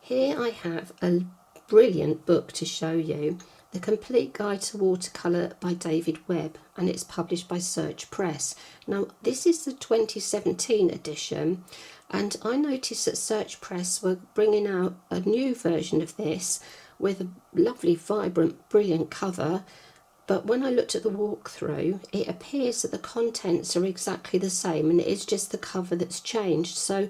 Here I have a brilliant book to show you, The Complete Guide to Watercolour by David Webb, and it's published by Search Press. Now this is the 2017 edition, and I noticed that Search Press were bringing out a new version of this with a lovely, vibrant, brilliant cover. But when I looked at the walkthrough, it appears that the contents are exactly the same, and it is just the cover that's changed. So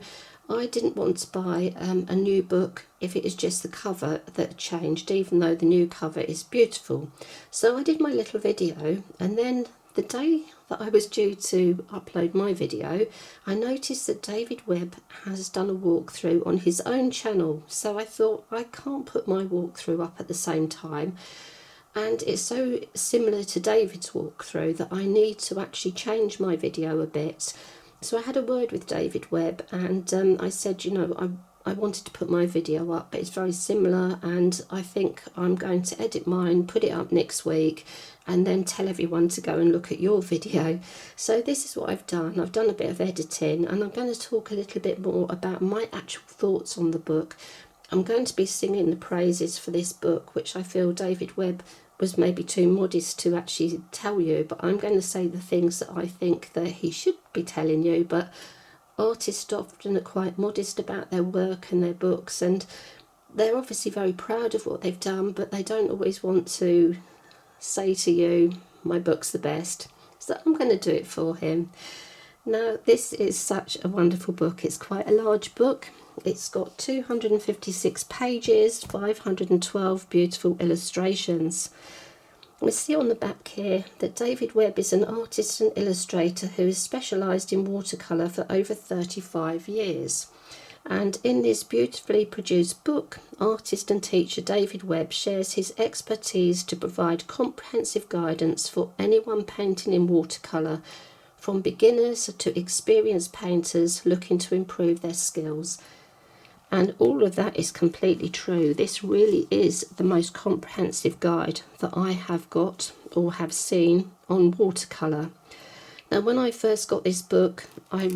I didn't want to buy a new book if it is just the cover that changed, even though the new cover is beautiful. So I did my little video, and then the day that I was due to upload my video, I noticed that David Webb has done a walkthrough on his own channel. So I thought, I can't put my walkthrough up at the same time. And it's so similar to David's walkthrough that I need to actually change my video a bit. So I had a word with David Webb, and I said, you know, I wanted to put my video up, but it's very similar, and I think I'm going to edit mine, put it up next week, and then tell everyone to go and look at your video. So this is what I've done. I've done a bit of editing, and I'm going to talk a little bit more about my actual thoughts on the book. I'm going to be singing the praises for this book, which I feel David Webb was maybe too modest to actually tell you, but I'm going to say the things that I think that he should be telling you. But artists often are quite modest about their work and their books, and they're obviously very proud of what they've done, but they don't always want to say to you, my book's the best. So I'm going to do it for him. Now, this is such a wonderful book. It's quite a large book. It's got 256 pages, 512 beautiful illustrations. We see on the back here that David Webb is an artist and illustrator who has specialised in watercolour for over 35 years. And in this beautifully produced book, artist and teacher David Webb shares his expertise to provide comprehensive guidance for anyone painting in watercolour, from beginners to experienced painters looking to improve their skills. And all of that is completely true. This really is the most comprehensive guide that I have got or have seen on watercolour. Now, when I first got this book, I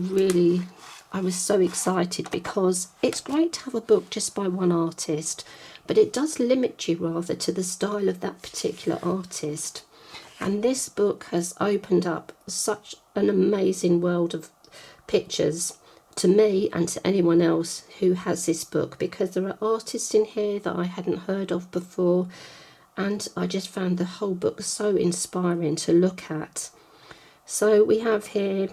was so excited, because it's great to have a book just by one artist, but it does limit you rather to the style of that particular artist. And this book has opened up such an amazing world of pictures to me and to anyone else who has this book, because there are artists in here that I hadn't heard of before, and I just found the whole book so inspiring to look at. So we have here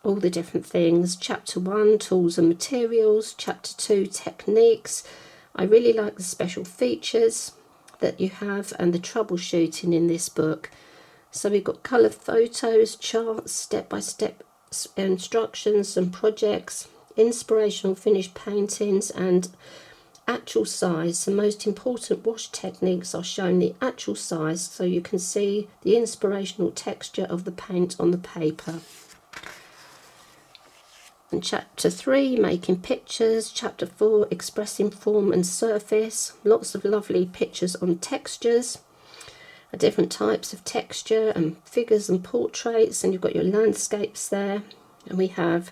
all the different things. Chapter 1, tools and materials. Chapter 2, techniques. I really like the special features that you have and the troubleshooting in this book. So we've got colour photos, charts, step-by-step instructions and projects, inspirational finished paintings, and actual size. The most important wash techniques are shown the actual size, so you can see the inspirational texture of the paint on the paper. And chapter 3, making pictures. Chapter 4, expressing form and surface. Lots of lovely pictures on textures, different types of texture and figures and portraits, and you've got your landscapes there. And we have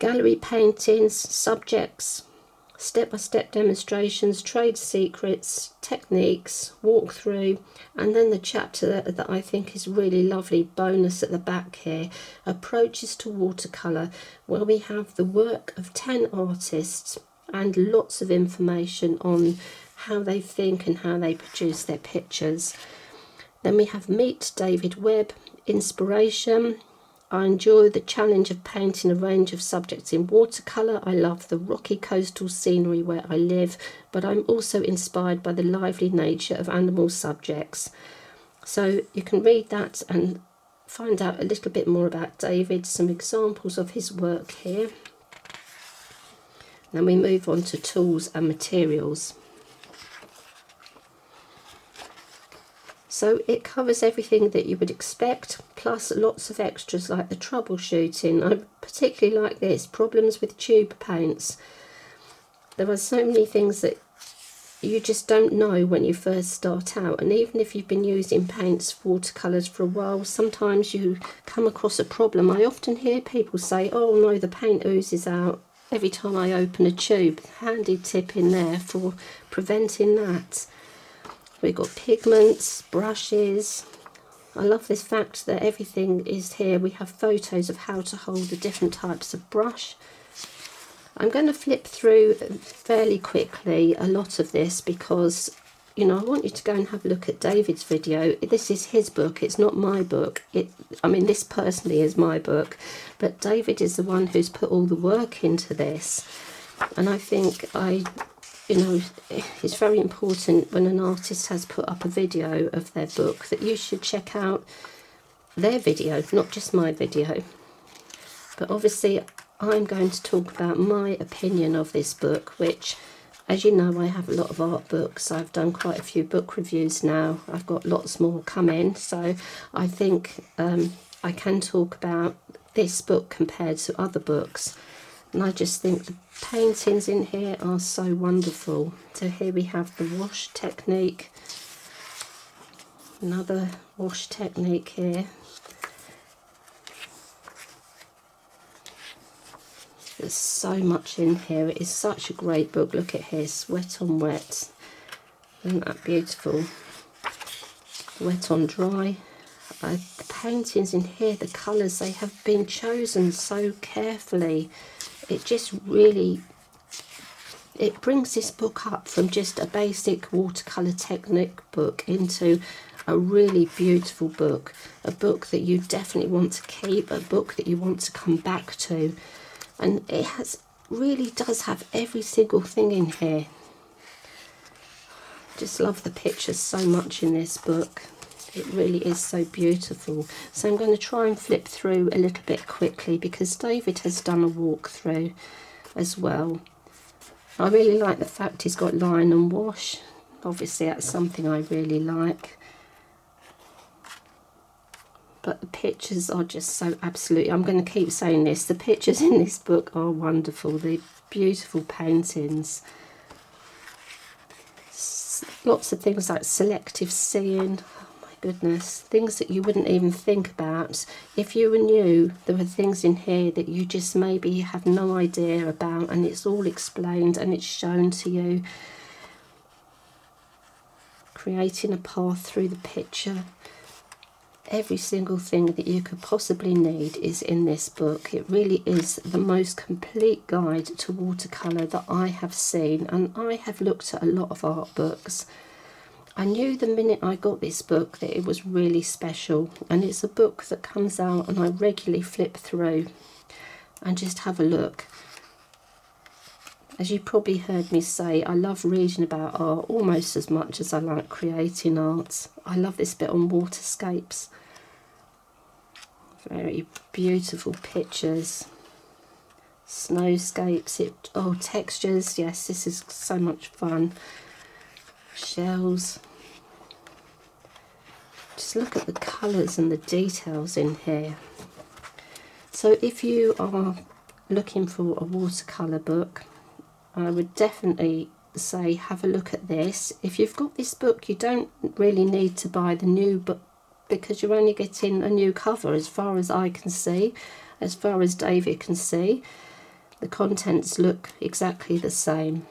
gallery paintings, subjects, step-by-step demonstrations, trade secrets, techniques, walkthrough, and then the chapter that I think is really lovely bonus at the back here, approaches to watercolour, where we have the work of 10 artists and lots of information on how they think and how they produce their pictures. Then we have Meet David Webb, inspiration. I enjoy the challenge of painting a range of subjects in watercolour. I love the rocky coastal scenery where I live, but I'm also inspired by the lively nature of animal subjects. So you can read that and find out a little bit more about David, some examples of his work here. Then we move on to tools and materials. So it covers everything that you would expect, plus lots of extras like the troubleshooting. I particularly like this, problems with tube paints. There are so many things that you just don't know when you first start out, and even if you've been using paints, watercolours for a while, sometimes you come across a problem. I often hear people say, oh no, the paint oozes out, every time I open a tube. Handy tip in there for preventing that. We've got pigments, brushes. I love this fact that everything is here. We have photos of how to hold the different types of brush. I'm going to flip through fairly quickly a lot of this because, you know, I want you to go and have a look at David's video. This is his book, it's not my book. I mean, this personally is my book, but David is the one who's put all the work into this. And I think you know, it's very important when an artist has put up a video of their book that you should check out their video, not just my video. But obviously I'm going to talk about my opinion of this book, which, as you know, I have a lot of art books. I've done quite a few book reviews now. I've got lots more coming, so I think I can talk about this book compared to other books. And I just think the paintings in here are so wonderful. So here we have the wash technique, another wash technique here. There's so much in here. It is such a great book. Look at here, wet on wet. Isn't that beautiful? Wet on dry. The paintings in here, the colours, they have been chosen so carefully. It just really, it brings this book up from just a basic watercolour technique book into a really beautiful book. A book that you definitely want to keep, a book that you want to come back to. And it really does have every single thing in here. Just love the pictures so much in this book. It really is so beautiful. So I'm going to try and flip through a little bit quickly because David has done a walkthrough as well. I really like the fact he's got line and wash. Obviously that's something I really like. But the pictures are just so absolutely, I'm going to keep saying this, the pictures in this book are wonderful. The beautiful paintings. Lots of things like selective seeing. Oh my goodness. Things that you wouldn't even think about. If you knew there were things in here that you just maybe have no idea about, and it's all explained and it's shown to you. Creating a path through the picture. Every single thing that you could possibly need is in this book. It really is the most complete guide to watercolour that I have seen, and I have looked at a lot of art books. I knew the minute I got this book that it was really special, and it's a book that comes out and I regularly flip through and just have a look. As you probably heard me say, I love reading about art almost as much as I like creating art. I love this bit on waterscapes. Very beautiful pictures. Snowscapes. Textures. Yes, this is so much fun. Shells. Just look at the colours and the details in here. So if you are looking for a watercolour book, I would definitely say have a look at this. If you've got this book, you don't really need to buy the new book because you're only getting a new cover as far as I can see, as far as David can see. The contents look exactly the same.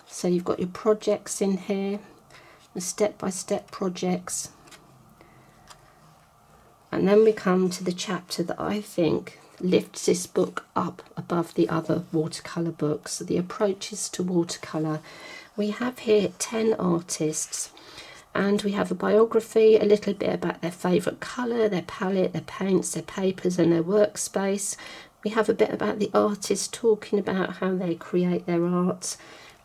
So you've got your projects in here, the step-by-step projects. And then we come to the chapter that I think lifts this book up above the other watercolour books, the approaches to watercolour. We have here 10 artists, and we have a biography, a little bit about their favourite colour, their palette, their paints, their papers and their workspace. We have a bit about the artist talking about how they create their art,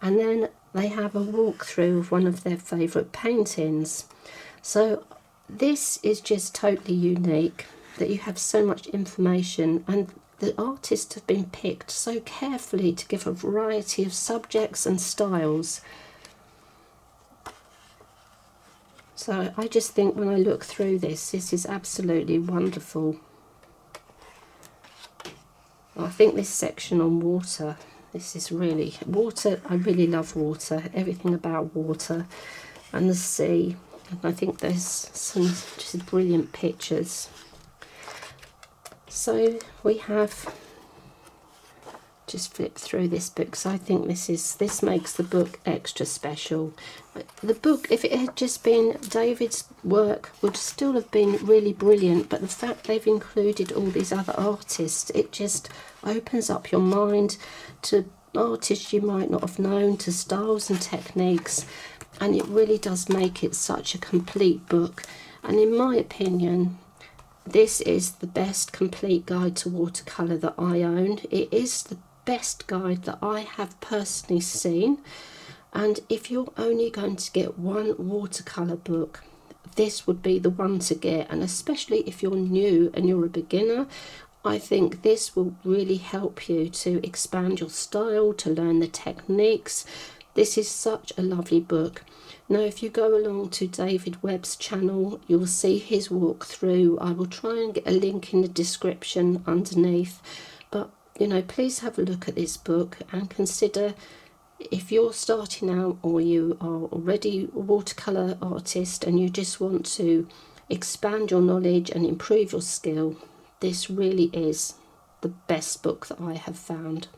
and then they have a walkthrough of one of their favourite paintings. So this is just totally unique, that you have so much information, and the artists have been picked so carefully to give a variety of subjects and styles. So I just think when I look through this is absolutely wonderful. I think this section on water, this is really, water, I really love water, everything about water and the sea. And I think there's some just brilliant pictures. So we have just flip through this book because I think this makes the book extra special. The book, if it had just been David's work, would still have been really brilliant, but the fact they've included all these other artists, it just opens up your mind to artists you might not have known, to styles and techniques, and it really does make it such a complete book. And in my opinion, this is the best complete guide to watercolour that I own. It is the best guide that I have personally seen, and if you're only going to get one watercolour book, this would be the one to get. And especially if you're new and you're a beginner, I think this will really help you to expand your style, to learn the techniques. This is such a lovely book. Now, if you go along to David Webb's channel, you'll see his walkthrough. I will try and get a link in the description underneath. But, you know, please have a look at this book and consider, if you're starting out or you are already a watercolour artist and you just want to expand your knowledge and improve your skill, this really is the best book that I have found.